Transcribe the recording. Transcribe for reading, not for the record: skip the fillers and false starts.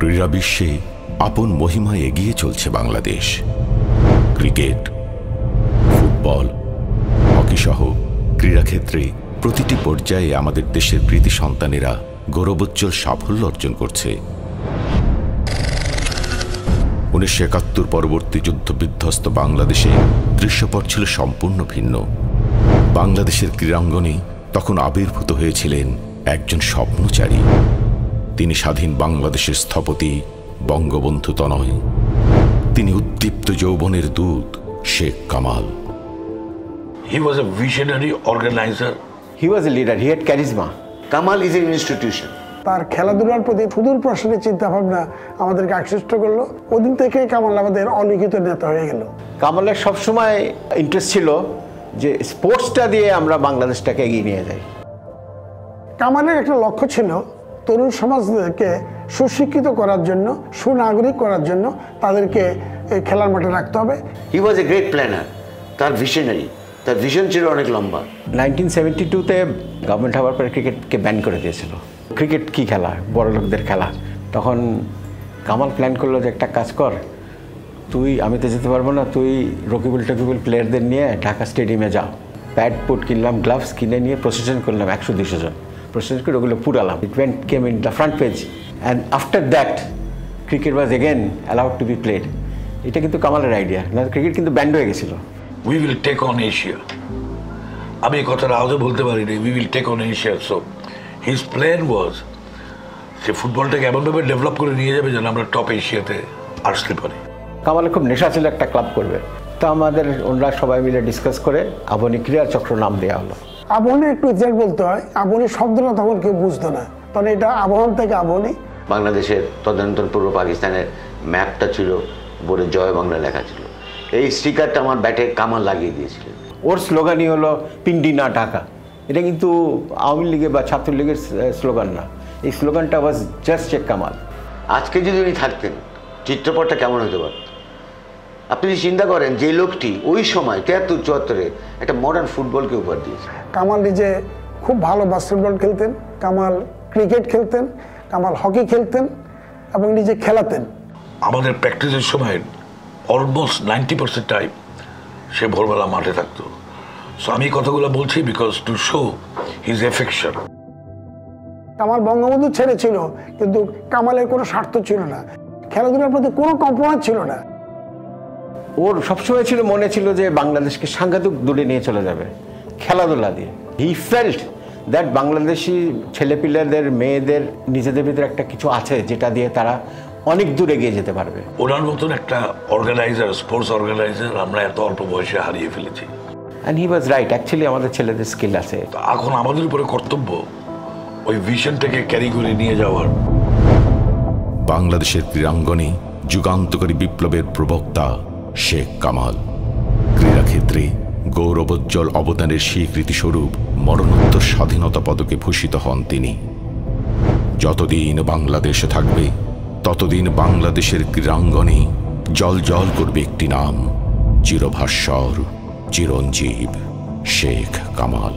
ক্রীড়া বিশ্বে আপন মহিমায় এগিয়ে চলছে বাংলাদেশ। ক্রিকেট, ফুটবল, হকি সহ ক্রীড়াক্ষেত্রে প্রতিটি পর্যায়ে আমাদের দেশের কৃতি সন্তানেরা গৌরবোজ্জ্বল সাফল্য অর্জন করছে। 1971 পরবর্তী যুদ্ধ বিধ্বস্ত বাংলাদেশে দৃশ্যপট ছিল সম্পূর্ণ ভিন্ন। বাংলাদেশের ক্রীড়াঙ্গনে তখন আবির্ভূত হয়েছিলেন একজন স্বপ্নচারী। তিনি স্বাধীন বাংলাদেশের স্থপতি বঙ্গবন্ধু তনয়। তিনি উদ্দীপ্ত যৌবনের দূত Sheikh Kamal. He was a visionary organizer. He was a leader. He had charisma. Kamal is an institution. তার খেলাধুলার প্রতি সুদূর প্রসারী চিন্তা ভাবনা আমাদেরকে আকৃষ্ট করলো। ওদিন থেকে কামাল আমাদের অলিখিত নেতা হয়ে গেল। কামালের সবসময় ইন্টারেস্ট ছিল যে স্পোর্টসটা দিয়ে আমরা বাংলাদেশটাকে এগিয়ে নিয়ে যাই। কামালের একটা লক্ষ্য ছিল তরুণ সমাজকে সুশিক্ষিত করার জন্য, সুনাগরিক করার জন্য তাদেরকে খেলার মাঠে রাখতে হবে। হি ওয়াজ এ গ্রেট প্ল্যানার। তার ভিশনারি, তার ভিশন ছিল অনেক লম্বা। 1972-তে গভর্নমেন্ট হওয়ার পরে ক্রিকেটকে ব্যান করে দিয়েছিল। ক্রিকেট কি খেলা, বড় লোকদের খেলা। তখন কামাল প্ল্যান করলো যে একটা কাজ কর, আমি তো যেতে পারবো না, তুই রকিবুল টকিবুল প্লেয়ারদের নিয়ে ঢাকা স্টেডিয়ামে যাও। প্যাড পুট কিনলাম, গ্লাভস কিনে নিয়ে প্রসেশন করলাম 100-200 জন। প্রসেশন করে ওগুলো পুরালাম। It came in the front page and after that cricket was again allowed to be played. এটা কিন্তু কামালের আইডিয়া, না ক্রিকেট কিন্তু ব্যান্ড হয়ে গেছিল। We will take on Asia. আমি এই কথাটা আজও বলতে পারিনি। We will take on Asia. So his plan was সে ফুটবলটাকে এমনভাবে ডেভেলপ করে নিয়ে যাবে যেন আমরা টপ এশিয়াতে আসতে পারি। কামালের খুব নেশা ছিল একটা ক্লাব করবে। তো আমাদের ওনারা সবাই মিলে ডিসকাস করে আবনী ক্রীড়া চক্র নাম দেওয়া হলো। আবহনী একটু এক্সাক্ট বলতে হয়, আবহনী শব্দটা তখন কেউ বুঝতো না, তখন এটা আবহন থেকে আবহনী। বাংলাদেশের তদানীন্তন পূর্ব পাকিস্তানের ম্যাপটা ছিল, বোর্ডে জয় বাংলা লেখা ছিল। এই স্টিকারটা আমার ব্যাটে কামাল লাগিয়ে দিয়েছিলেন। ওর স্লোগানই হলো পিন্ডি না ঢাকা। এটা কিন্তু আওয়ামী লীগের বা ছাত্রলীগের স্লোগান না, এই স্লোগানটা ওয়াজ জাস্ট শেখ কামাল। আজকে যদি উনি থাকতেন, চিত্রপটটা কেমন হতে পারত? আপনি যদি চিন্তা করেন যে লোকটি ওই সময় 73-74-এ একটা মডার্ন ফুটবলকে উপহার দিয়েছে। কামাল নিজে খুব ভালো বাস্কেটবল খেলতেন, কামাল ক্রিকেট খেলতেন, কামাল হকি খেলতেন এবং নিজে খেলাতেন। আমাদের প্র্যাকটিসের সময় অলমোস্ট 90% টাইম সে ভোরবেলা মাঠে থাকতো। সো আমি কথাগুলো বলছি because to show his affection. Kamal Bangabandhu ছেড়ে ছিল, কিন্তু কামালের কোনো স্বার্থ ছিল না, খেলাধুলার প্রতি কোনো কম্প্রোমাইজ ছিল না। ওর সবসময় ছিল, মনে ছিল যে বাংলাদেশকে সাংঘাতিক দূরে নিয়ে চলে যাবে খেলাধুলা দিয়ে। হি ফেল্ট দ্যাট বাংলাদেশি ছেলেপিলেদের, মেয়েদের নিজেদের ভিতরে একটা কিছু আছে যেটা দিয়ে তারা অনেক দূরে এগিয়ে যেতে পারবে। ওনার মতন একটা অর্গানাইজার, স্পোর্টস অর্গানাইজার আমরা এত অল্প বয়সে হারিয়ে ফেলেছি। And he was right. Actually আমাদের ছেলেদের স্কিল আছে। এখন আমাদের উপরে কর্তব্য ওই ভিশনটাকে ক্যারি করে নিয়ে যাওয়ার। বাংলাদেশের ক্রীড়াঙ্গনে যুগান্তকারী বিপ্লবের প্রবক্তা শেখ কামাল। ক্রীড়াক্ষেত্রে গৌরবোজ্জ্বল অবদানের স্বীকৃতিস্বরূপ মরণোত্তর স্বাধীনতা পদকে ভূষিত হন তিনি। যতদিন বাংলাদেশে থাকবে ততদিন বাংলাদেশের ক্রীড়াঙ্গনে জল করবে একটি নাম, চিরভাস্বর, চিরঞ্জীব শেখ কামাল।